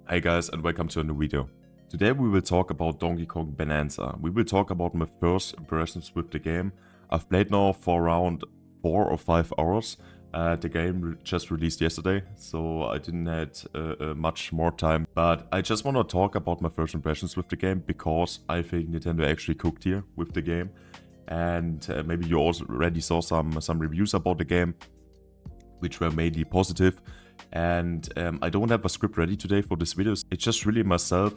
Hi guys and welcome to a new video. Today we will talk about Donkey Kong Bananza. We will talk about my first impressions with the game. I've played now for around 4 or 5 hours. The game just released yesterday, so I didn't have much more time. But I just want to talk about my first impressions with the game because I think Nintendo actually cooked here with the game. And maybe you already saw some reviews about the game, which were mainly positive. And I don't have a script ready today for this video. It's just really myself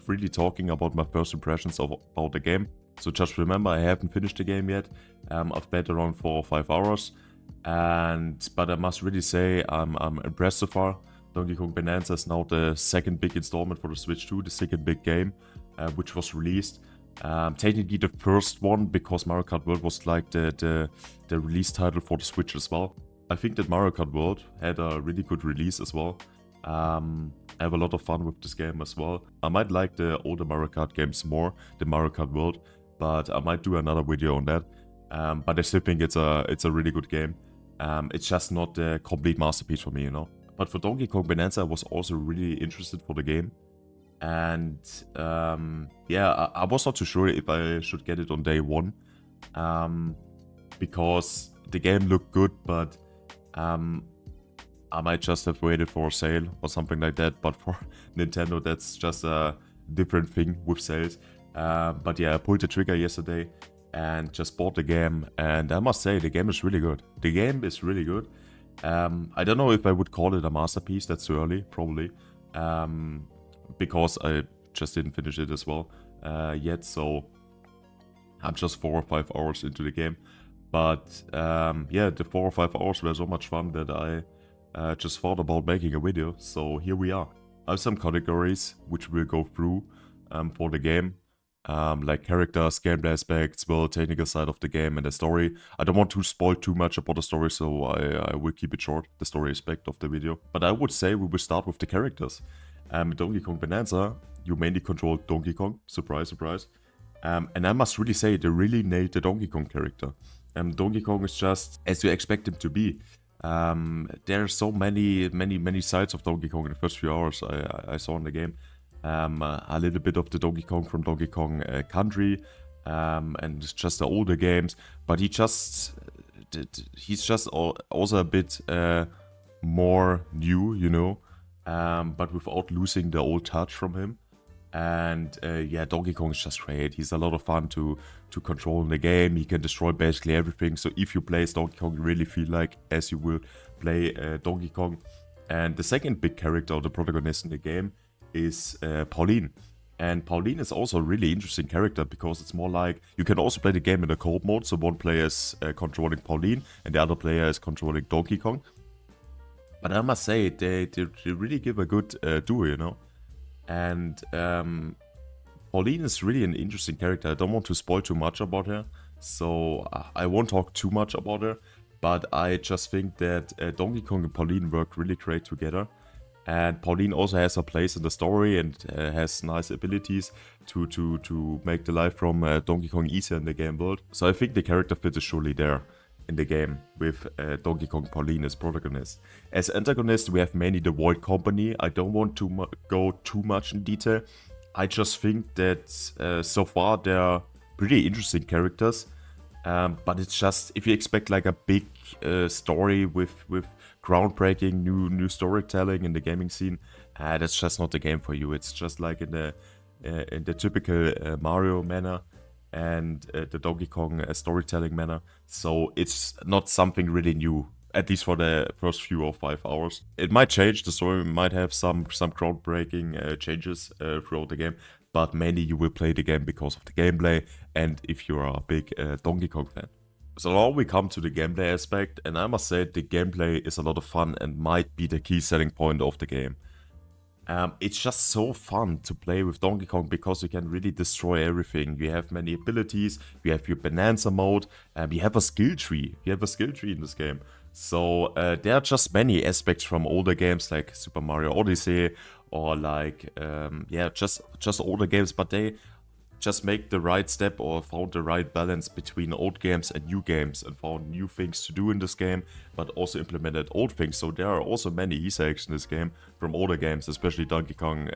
freely talking about my first impressions about the game. So just remember, I haven't finished the game yet. I've played around 4 or 5 hours. But I must really say I'm impressed so far. Donkey Kong Bananza is now the second big installment for the Switch 2, the second big game which was released. Technically the first one because Mario Kart World was like the release title for the Switch as well. I think that Mario Kart World had a really good release as well. I have a lot of fun with this game as well. I might like the older Mario Kart games more than Mario Kart World, but I might do another video on that. But I still think it's a really good game. It's just not the complete masterpiece for me, you know. But for Donkey Kong Bananza, I was also really interested for the game. And yeah, I was not too sure if I should get it on day one. Because the game looked good, but I might just have waited for a sale or something like that. But for Nintendo, that's just a different thing with sales. But yeah, I pulled the trigger yesterday and just bought the game. And I must say, the game is really good. The game is really good. I don't know if I would call it a masterpiece. That's too early, probably. Because I just didn't finish it as well yet. So I'm just 4 or 5 hours into the game. But yeah, the 4 or 5 hours were so much fun that I just thought about making a video. So here we are. I have some categories which we'll go through for the game. Like characters, gameplay aspects, well, technical side of the game and the story. I don't want to spoil too much about the story, so I will keep it short, the story aspect of the video. But I would say we will start with the characters. Donkey Kong Bananza, you mainly control Donkey Kong, surprise, surprise. And I must really say, they really nailed the Donkey Kong character. Donkey Kong is just as you expect him to be. There are so many sides of Donkey Kong in the first few hours I saw in the game. A little bit of the Donkey Kong from Donkey Kong Country, and just the older games. But he's just also a bit more new, you know, but without losing the old touch from him. And yeah, Donkey Kong is just great. He's a lot of fun to control in the game. He can destroy basically everything. So if you play as Donkey Kong, you really feel like as you will play Donkey Kong. And the second big character, or the protagonist in the game, is Pauline. And Pauline is also a really interesting character because it's more like you can also play the game in a co-op mode. So one player is controlling Pauline and the other player is controlling Donkey Kong. But I must say, they really give a good duo, you know. And Pauline is really an interesting character. I don't want to spoil too much about her, so I won't talk too much about her. But I just think that Donkey Kong and Pauline work really great together. And Pauline also has a place in the story and has nice abilities to make the life from Donkey Kong easier in the game world. So I think the character fit is surely there in the game with Donkey Kong Pauline as protagonist. As antagonist, we have mainly the Void Company. I don't want to go too much in detail. I just think that so far they're pretty interesting characters. But it's just, if you expect like a big story with groundbreaking new storytelling in the gaming scene, that's just not the game for you. It's just like in the typical Mario manner and the Donkey Kong storytelling manner. So it's not something really new, at least for the first few or 5 hours. It might change, the story might have some groundbreaking changes throughout the game, but mainly you will play the game because of the gameplay and if you are a big Donkey Kong fan. So now we come to the gameplay aspect, and I must say the gameplay is a lot of fun and might be the key selling point of the game. It's just so fun to play with Donkey Kong because you can really destroy everything. You have many abilities, you have your Bananza mode, you have a skill tree. You have a skill tree in this game. So there are just many aspects from older games like Super Mario Odyssey or like, yeah, just older games, but they just make the right step or found the right balance between old games and new games and found new things to do in this game, but also implemented old things. So there are also many Easter eggs in this game from older games, especially Donkey Kong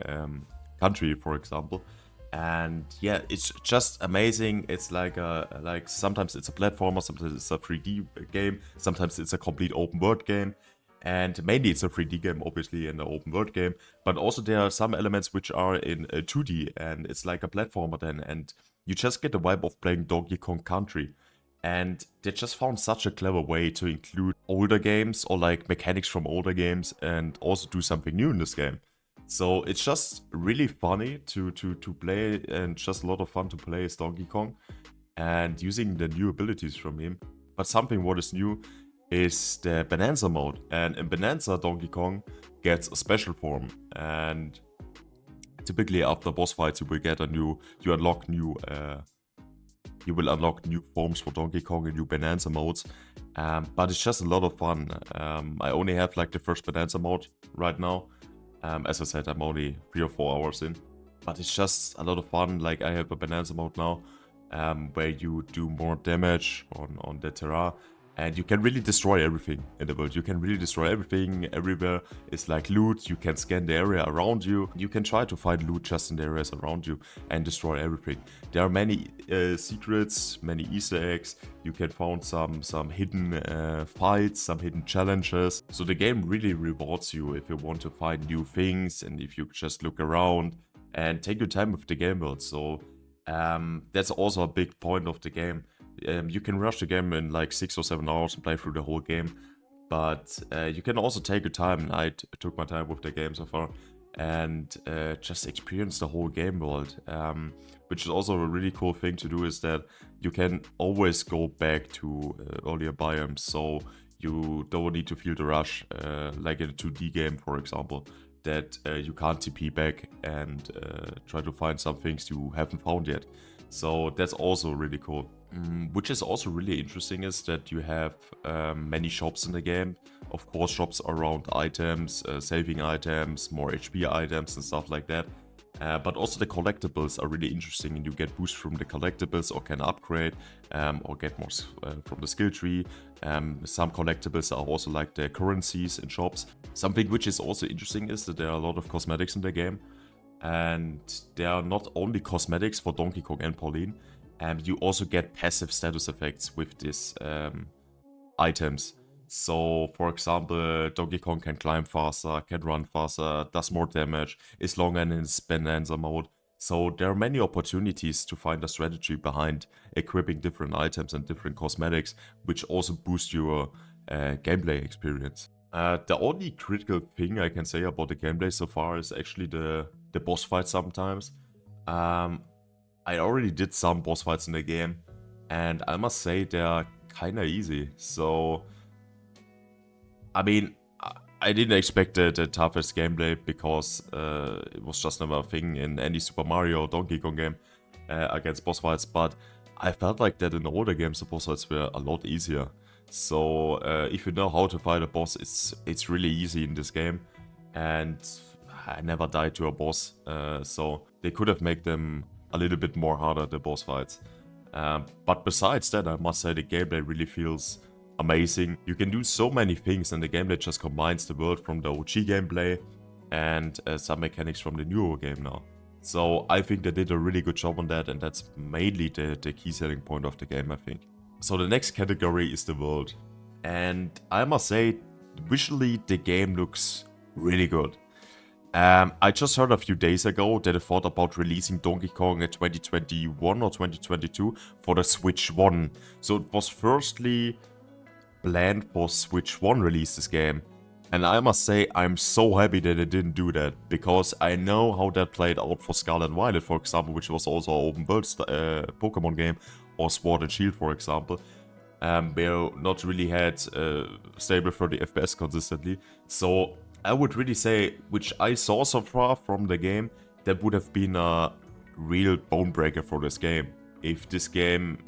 Country, for example. And yeah, it's just amazing. It's like sometimes it's a platformer, sometimes it's a 3D game, sometimes it's a complete open world game. And mainly it's a 3D game, obviously, and an open world game. But also there are some elements which are in 2D, and it's like a platformer then. And you just get the vibe of playing Donkey Kong Country. And they just found such a clever way to include older games or like mechanics from older games and also do something new in this game. So it's just really funny to play and just a lot of fun to play as Donkey Kong and using the new abilities from him. But something what is new is the Bananza mode. And in Bananza, Donkey Kong gets a special form. And typically after boss fights, you will unlock new forms for Donkey Kong and new Bananza modes. But it's just a lot of fun. I only have like the first Bananza mode right now. As I said, I'm only 3 or 4 hours in. But it's just a lot of fun. Like I have a Bananza mode now, where you do more damage on the terrain. And you can really destroy everything in the world. You can really destroy everything. Everywhere is like loot. You can scan the area around you. You can try to find loot just in the areas around you and destroy everything. There are many secrets, many Easter eggs. You can find some hidden fights, some hidden challenges. So the game really rewards you if you want to find new things and if you just look around and take your time with the game world. So that's also a big point of the game. You can rush the game in like 6 or 7 hours and play through the whole game, but you can also take your time, and I took my time with the game so far, and just experience the whole game world. Which is also a really cool thing to do, is that you can always go back to earlier biomes, so you don't need to feel the rush, like in a 2D game, for example, that you can't TP back and try to find some things you haven't found yet. So that's also really cool. Which is also really interesting is that you have many shops in the game. Of course, shops around items, saving items, more HP items and stuff like that. But also the collectibles are really interesting, and you get boosts from the collectibles or can upgrade or get more from the skill tree. Some collectibles are also like the currencies in shops. Something which is also interesting is that there are a lot of cosmetics in the game. And they are not only cosmetics for Donkey Kong and Pauline, you also get passive status effects with these items. So, for example, Donkey Kong can climb faster, can run faster, does more damage, is longer in his Bananza mode. So there are many opportunities to find a strategy behind equipping different items and different cosmetics, which also boost your gameplay experience. The only critical thing I can say about the gameplay so far is actually the boss fights sometimes. I already did some boss fights in the game, and I must say they're kinda easy. So, I mean, I didn't expect the toughest gameplay because it was just never a thing in any Super Mario or Donkey Kong game against boss fights, but I felt like that in the older games the boss fights were a lot easier. So if you know how to fight a boss, it's really easy in this game, and I never died to a boss, so they could have made them a little bit more harder, the boss fights. But besides that, I must say the gameplay really feels amazing. You can do so many things, and the gameplay just combines the world from the OG gameplay and some mechanics from the newer game now. So I think they did a really good job on that, and that's mainly the key selling point of the game, I think. So the next category is the world. And I must say, visually the game looks really good. I just heard a few days ago that they thought about releasing Donkey Kong in 2021 or 2022 for the Switch 1. So it was firstly planned for Switch 1 release, this game. And I must say, I'm so happy that they didn't do that, because I know how that played out for Scarlet and Violet, for example, which was also an open world Pokemon game, or Sword and Shield, for example, where not really had stable 30 FPS consistently. So I would really say, which I saw so far from the game, that would have been a real bone breaker for this game. If this game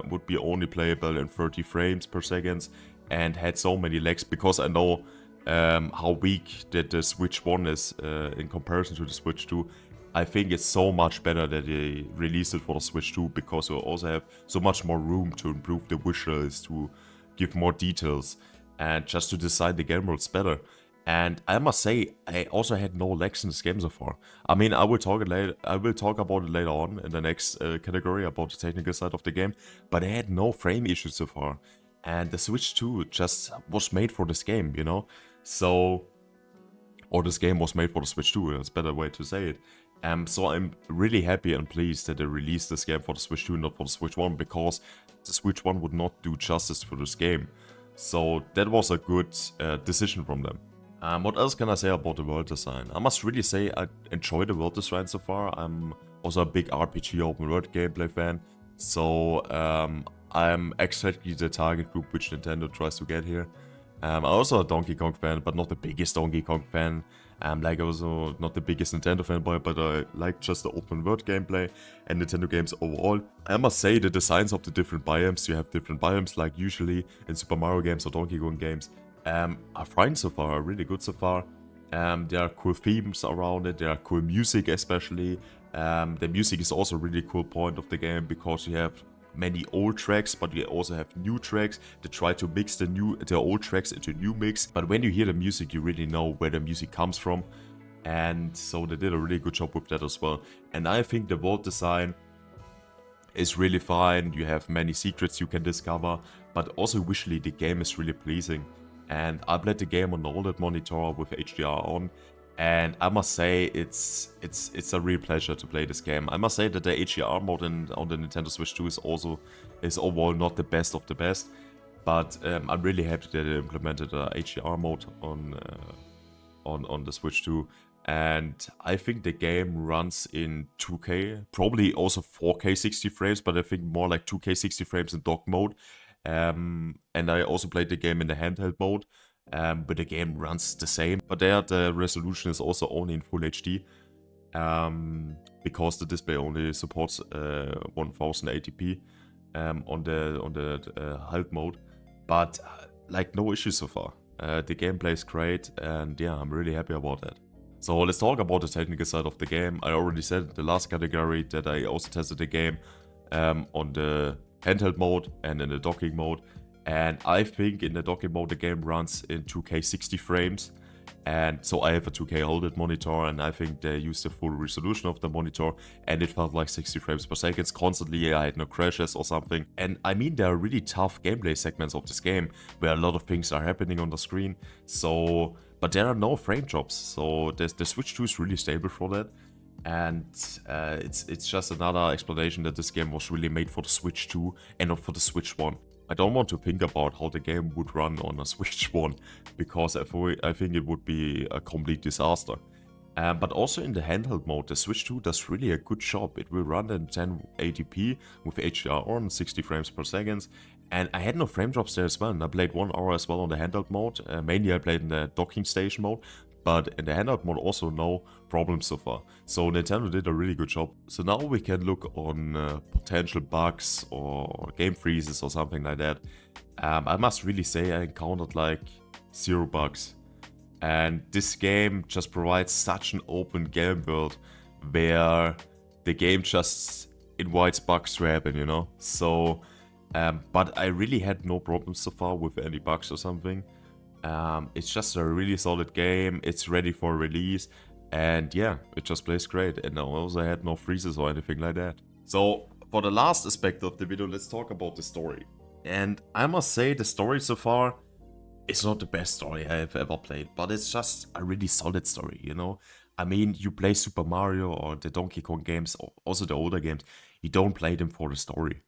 would be only playable in 30 frames per second and had so many lags, because I know how weak that the Switch 1 is in comparison to the Switch 2. I think it's so much better that they released it for the Switch 2 because you also have so much more room to improve the visuals, to give more details, and just to design the game worlds better. And I must say, I also had no lags in this game so far. I mean, I will talk about it later on in the next category about the technical side of the game, but I had no frame issues so far. And the Switch 2 just was made for this game, you know? So, or this game was made for the Switch 2, that's a better way to say it. So I'm really happy and pleased that they released this game for the Switch 2, not for the Switch 1, because the Switch 1 would not do justice for this game. So that was a good decision from them. What else can I say about the world design? I must really say I enjoy the world design so far. I'm also a big RPG open world gameplay fan. So I'm exactly the target group which Nintendo tries to get here. I'm also a Donkey Kong fan, but not the biggest Donkey Kong fan. I'm like also not the biggest Nintendo fanboy, but I like just the open world gameplay and Nintendo games overall. I must say the designs of the different biomes, you have different biomes like usually in Super Mario games or Donkey Kong games, are fine so far, are really good so far. There are cool themes around it, there are cool music especially. The music is also a really cool point of the game because you have many old tracks, but you also have new tracks that try to mix the old tracks into new mix. But when you hear the music, you really know where the music comes from, and so they did a really good job with that as well. And I think the world design is really fine. You have many secrets you can discover, but also visually the game is really pleasing. And I played the game on the OLED monitor with HDR on, and I must say it's a real pleasure to play this game. I must say that the HDR mode on the Nintendo Switch 2 is overall not the best of the best, but I'm really happy that they implemented a HDR mode on the Switch 2. And I think the game runs in 2K, probably also 4K 60 frames, but I think more like 2K 60 frames in dock mode. And I also played the game in the handheld mode. But the game runs the same. But there the resolution is also only in Full HD. Because the display only supports 1080p on the HUD mode. But like no issues so far. The gameplay is great, and yeah, I'm really happy about that. So let's talk about the technical side of the game. I already said in the last category that I also tested the game on the handheld mode and in the docking mode. And I think in the docking mode the game runs in 2K 60 frames. And so I have a 2K OLED monitor, and I think they used the full resolution of the monitor, and it felt like 60 frames per second constantly. I had no crashes or something. And I mean, there are really tough gameplay segments of this game where a lot of things are happening on the screen. So, but there are no frame drops. So the Switch 2 is really stable for that. And it's just another explanation that this game was really made for the Switch 2 and not for the Switch 1. I don't want to think about how the game would run on a Switch 1, because I think it would be a complete disaster. But also in the handheld mode, the Switch 2 does really a good job. It will run in 1080p with HDR on 60 frames per second. And I had no frame drops there as well, and I played 1 hour as well on the handheld mode. Mainly I played in the docking station mode, but in the handheld mode also no problems so far. So Nintendo did a really good job. So now we can look on potential bugs or game freezes or something like that. I must really say I encountered like 0 bugs. And this game just provides such an open game world where the game just invites bugs to happen, you know? So, but I really had no problems so far with any bugs or something. It's just a really solid game, it's ready for release, and yeah, it just plays great, and I also had no freezes or anything like that. So, for the last aspect of the video, let's talk about the story. And I must say, the story so far is not the best story I have ever played, but it's just a really solid story, you know? I mean, you play Super Mario or the Donkey Kong games, or also the older games, you don't play them for the story.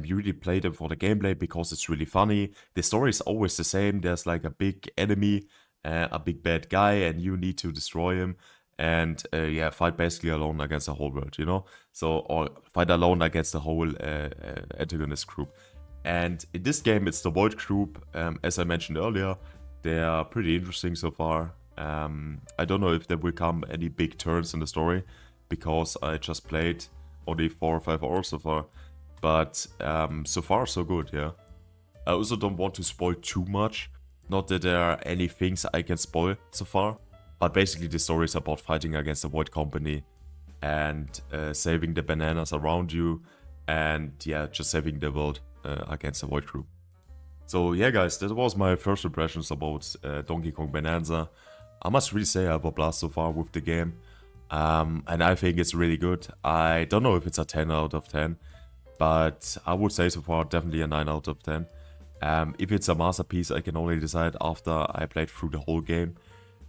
You really play them for the gameplay because it's really funny. The story is always the same. There's like a big enemy, a big bad guy, and you need to destroy him. And yeah, fight basically alone against the whole world, you know? So, or fight alone against the whole antagonist group. And in this game, it's the Void group. As I mentioned earlier, they are pretty interesting so far. I don't know if there will come any big turns in the story, because I just played only 4 or 5 hours so far. But so far so good, yeah. I also don't want to spoil too much. Not that there are any things I can spoil so far. But basically the story is about fighting against the Void Company. and saving the bananas around you, and yeah, just saving the world against the void group. So yeah guys, that was my first impressions about Donkey Kong Bananza. I must really say I have a blast so far with the game, and I think it's really good. I don't know if it's a 10 out of 10, but I would say so far definitely a 9 out of 10. If it's a masterpiece, I can only decide after I played through the whole game.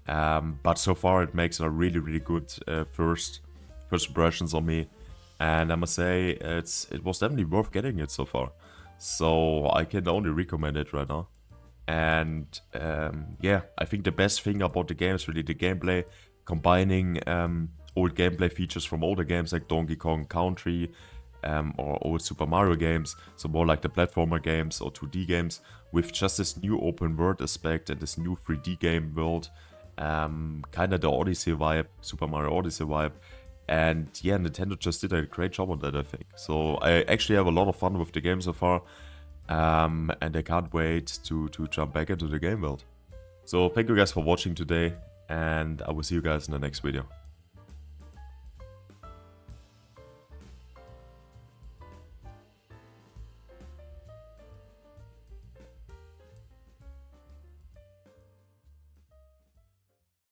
But so far it makes a really good first impressions on me, and I must say it was definitely worth getting it so far. So I can only recommend it right now. And yeah, I think the best thing about the game is really the gameplay, combining old gameplay features from older games like Donkey Kong Country or old Super Mario games, so more like the platformer games or 2D games, with just this new open world aspect and this new 3D game world, kind of the Odyssey vibe, Super Mario Odyssey vibe. And yeah, Nintendo just did a great job on that, I think. So I actually have a lot of fun with the game so far, and I can't wait to jump back into the game world. So thank you guys for watching today, and I will see you guys in the next video.